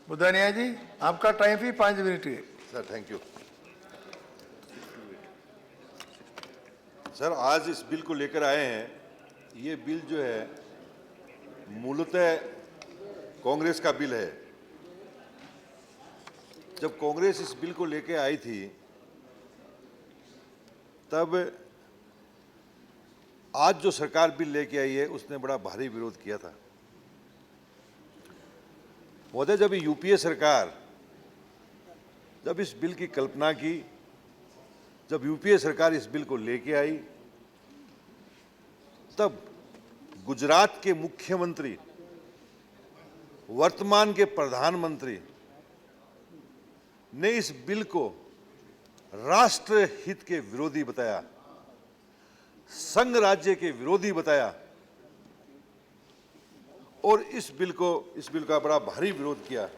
बुधानिया जी, आपका टाइम भी 5 मिनट है। Sir thank you. सर आज इस बिल को लेकर आए हैं। ये बिल जो है मूलतः कांग्रेस का बिल है। जब कांग्रेस इस बिल को लेकर आई थी तब आज जो सरकार बिल लेके आई है उसने बड़ा भारी विरोध किया था। महोदय, जब यूपीए सरकार जब इस बिल की कल्पना की, जब यूपीए सरकार इस बिल को लेके आई, तब गुजरात के मुख्यमंत्री, वर्तमान के प्रधानमंत्री ने इस बिल को राष्ट्र हित के विरोधी बताया, संघ राज्य के विरोधी बताया और इस बिल का बड़ा भारी विरोध किया।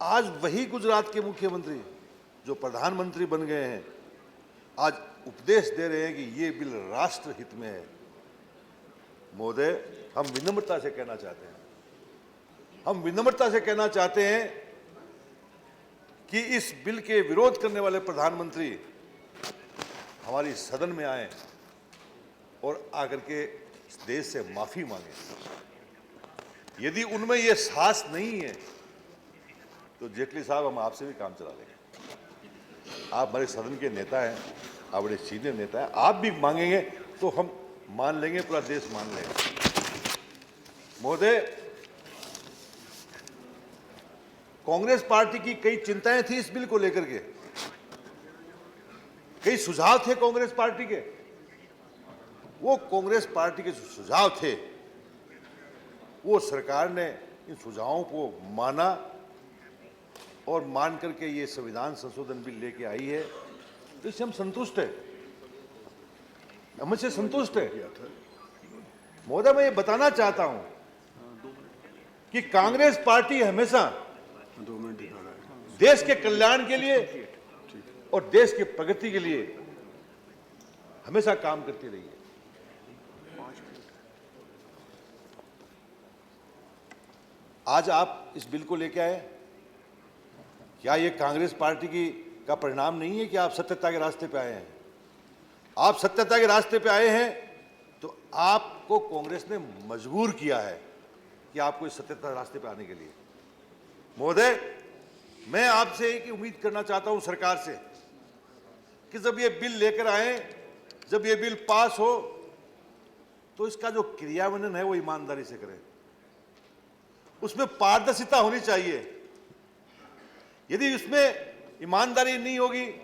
आज वही गुजरात के मुख्यमंत्री जो प्रधानमंत्री बन गए हैं आज उपदेश दे रहे हैं कि ये बिल राष्ट्र हित में है। महोदय, हम विनम्रता से कहना चाहते हैं कि इस बिल के विरोध करने वाले प्रधानमंत्री हमारी सदन में आए और आकर के इस देश से माफी मांगे। यदि उनमें यह साहस नहीं है तो जेटली साहब, हम आपसे भी काम चला लेंगे। आप हमारे सदन के नेता हैं, आप बड़े सीनियर नेता हैं, आप भी मांगेंगे तो हम मान लेंगे, पूरा देश मान लेगा। महोदय, कांग्रेस पार्टी की कई चिंताएं थी इस बिल को लेकर के, कई सुझाव थे कांग्रेस पार्टी के। वो कांग्रेस पार्टी के जो सुझाव थे वो सरकार ने इन सुझावों को माना और मान करके ये संविधान संशोधन बिल लेके आई है, तो इससे हम संतुष्ट हैं, हम इससे संतुष्ट हैं। महोदय, मैं ये बताना चाहता हूं कि कांग्रेस पार्टी हमेशा देश के कल्याण के लिए और देश की प्रगति के लिए हमेशा काम करती रही है। आज आप इस बिल को लेकर आए, क्या ये कांग्रेस पार्टी का परिणाम नहीं है कि आप सत्यता के रास्ते पे आए हैं? आप सत्यता के रास्ते पे आए हैं तो आपको कांग्रेस ने मजबूर किया है कि आपको इस सत्यता के रास्ते पे आने के लिए। महोदय, मैं आपसे एक उम्मीद करना चाहता हूं सरकार से कि जब ये बिल लेकर आए, जब ये बिल पास हो तो इसका जो क्रियान्वयन है वो ईमानदारी से करें, उसमें पारदर्शिता होनी चाहिए। यदि उसमें ईमानदारी नहीं होगी,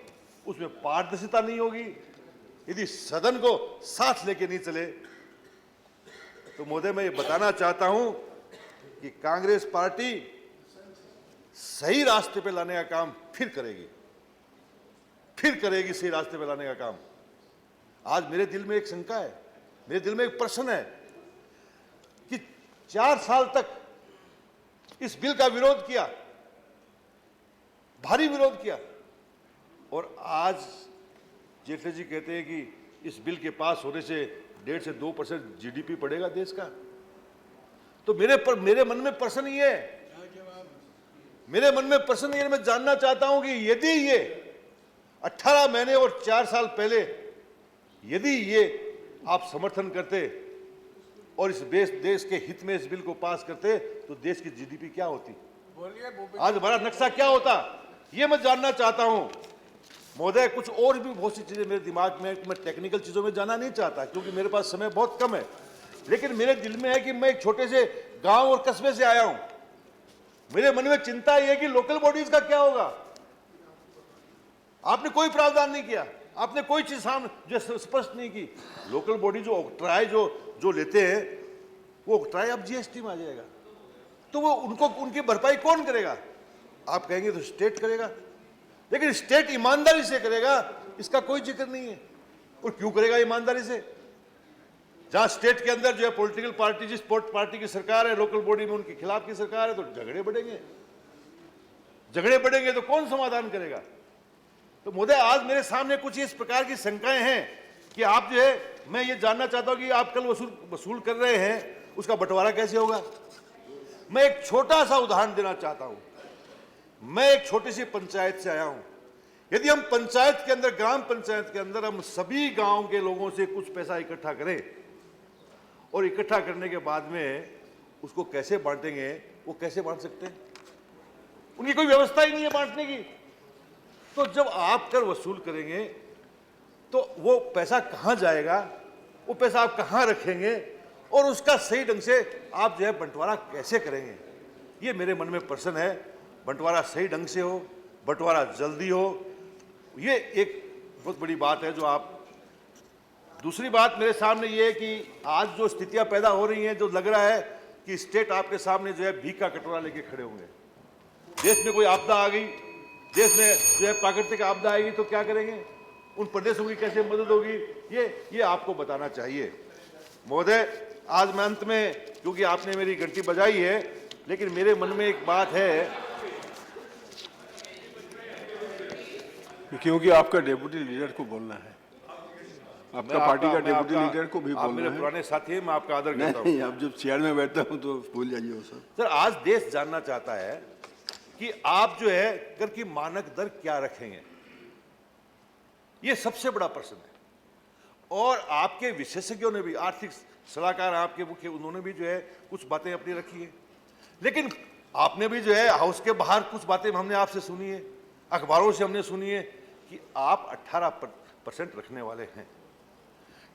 उसमें पारदर्शिता नहीं होगी, यदि सदन को साथ लेके नहीं चले, तो महोदय मैं ये बताना चाहता हूं कि कांग्रेस पार्टी सही रास्ते पे लाने का काम फिर करेगी सही रास्ते पे लाने का काम। आज मेरे दिल में एक शंका है, मेरे दिल में एक प्रश्न है कि 4 साल तक इस बिल का विरोध किया, भारी विरोध किया, और आज जेटली जी कहते हैं कि इस बिल के पास होने से 1.5 से 2% जीडीपी बढ़ेगा देश का। तो मेरे मन में प्रश्न ये है, मैं जानना चाहता हूं कि यदि ये 18 महीने और 4 साल पहले यदि ये आप समर्थन करते और इस देश के हित में इस बिल को पास करते तो देश की जीडीपी क्या होती, आज हमारा नक्शा क्या होता, ये मैं जानना चाहता हूं। महोदय, कुछ और भी बहुत सी चीजें मेरे दिमाग में, मैं टेक्निकल चीजों में जाना नहीं चाहता क्योंकि मेरे पास समय बहुत कम है, लेकिन मेरे दिल में है कि मैं एक छोटे से गांव और कस्बे से आया हूं। मेरे मन में चिंता यह है कि लोकल बॉडीज का क्या होगा। आपने कोई प्रावधान नहीं किया, आपने कोई चीज सामने जो स्पष्ट नहीं की। लोकल बॉडी जो ऑक्ट्राय जो लेते हैं वो ऑक्ट्राय अब जीएसटी में आ जाएगा, तो वो उनकी भरपाई कौन करेगा? आप कहेंगे तो स्टेट करेगा, लेकिन स्टेट ईमानदारी से करेगा इसका कोई जिक्र नहीं है। और क्यों करेगा ईमानदारी से? जहां स्टेट के अंदर जो है पॉलिटिकल पार्टी, जिस पार्टी की सरकार है, लोकल बॉडी में उनके खिलाफ की सरकार है, तो झगड़े बढ़ेंगे तो कौन समाधान करेगा? तो महोदय, आज मेरे सामने कुछ इस प्रकार की शंकाएं हैं कि आप जो है, मैं ये जानना चाहता हूं कि आप कल वसूल कर रहे हैं, उसका बंटवारा कैसे होगा? मैं एक छोटा सा उदाहरण देना चाहता हूं। मैं एक छोटी सी पंचायत से आया हूं। यदि हम पंचायत के अंदर, ग्राम पंचायत के अंदर हम सभी गांव के लोगों से कुछ पैसा इकट्ठा करें और इकट्ठा करने के बाद में उसको कैसे बांटेंगे, वो कैसे बांट सकते हैं? उनकी कोई व्यवस्था ही नहीं है बांटने की। तो जब आप कर वसूल करेंगे तो वो पैसा कहां जाएगा, वो पैसा आप कहां रखेंगे और उसका सही ढंग से आप जो है बंटवारा कैसे करेंगे? ये मेरे मन में प्रश्न है। बंटवारा सही ढंग से हो, बंटवारा जल्दी हो, ये एक बहुत बड़ी बात है जो आप। दूसरी बात मेरे सामने ये है कि आज जो स्थितियां पैदा हो रही हैं, जो लग रहा है कि स्टेट आपके सामने जो है भीख का कटोरा लेके खड़े होंगे। देश में कोई आपदा आ गई, देश में जो है प्राकृतिक आपदा आएगी तो क्या करेंगे, उन प्रदेशों की कैसे मदद होगी, ये आपको बताना चाहिए। महोदय, आज मैं अंत में, क्योंकि आपने मेरी घंटी बजाई है, लेकिन मेरे मन में एक बात है, क्योंकि आपका डेप्यूटी लीडर को बोलना है, आपका पार्टी का डेप्यूटी लीडर को भी आप बोलना मेरे है। पुराने साथी हैं, मैं आपका आदर करता हूं। नहीं, आप जब चेयर में बैठता हूं तो भूल जाइए वो सब। सर, आज देश जानना चाहता है कि आप जो है कर की मानक दर क्या रखेंगे, ये सबसे बड़ा प्रश्न है। और आपके विशेषज्ञों ने भी, आर्थिक सलाहकार आपके मुख्य, उन्होंने भी जो है कुछ बातें अपनी रखी है। लेकिन आपने भी जो है हाउस के बाहर कुछ बातें हमने आपसे सुनी है, अखबारों से हमने सुनी है कि आप 18% रखने वाले हैं।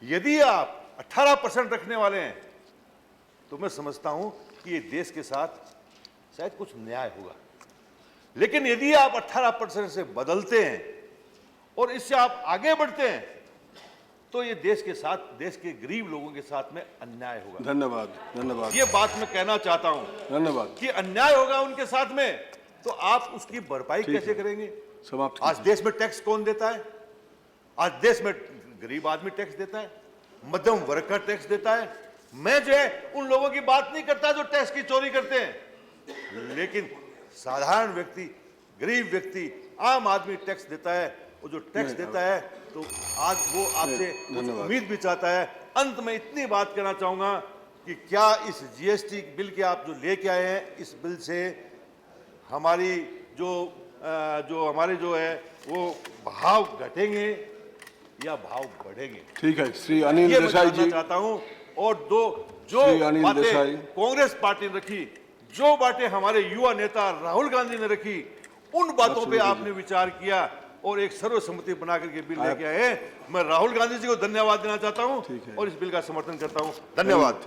यदि आप 18% रखने वाले हैं तो मैं समझता हूं कि ये देश के साथ शायद कुछ न्याय होगा। लेकिन यदि आप 18% से बदलते हैं और इससे आप आगे बढ़ते हैं तो ये देश के साथ, देश के गरीब लोगों के साथ में अन्याय होगा। धन्यवाद, धन्यवाद, ये बात मैं कहना चाहता हूं धन्यवाद। कि अन्याय होगा उनके साथ में, तो आप उसकी भरपाई ठीक कैसे है। करेंगे? समाप्त आज देश में टैक्स कौन देता है? आज देश में गरीब आदमी टैक्स देता है, मध्यम वर्ग का टैक्स देता है। मैं जो है उन लोगों की बात नहीं करता जो टैक्स की चोरी करते हैं, लेकिन साधारण व्यक्ति, गरीब व्यक्ति, आम आदमी टैक्स देता है। वो जो टैक्स देता है तो आज वो आपसे कुछ उम्मीद भी चाहता है। अंत में इतनी बात कहना चाहूंगा कि क्या इस जीएसटी बिल के आप जो लेके आए हैं, इस बिल से हमारी जो हमारे जो है वो भाव घटेंगे या भाव बढ़ेंगे? ठीक है, श्री अनिल ये मैं देसाई जानना जी। चाहता हूं। और जो श्री अनिल बातें देसाई। कांग्रेस पार्टी ने रखी, जो बातें हमारे युवा नेता राहुल गांधी ने रखी, उन बातों पे आपने विचार किया और एक सर्वसम्मति बना करके बिल लेके आए। मैं राहुल गांधी जी को धन्यवाद देना चाहता हूं और इस बिल का समर्थन करता हूं। धन्यवाद।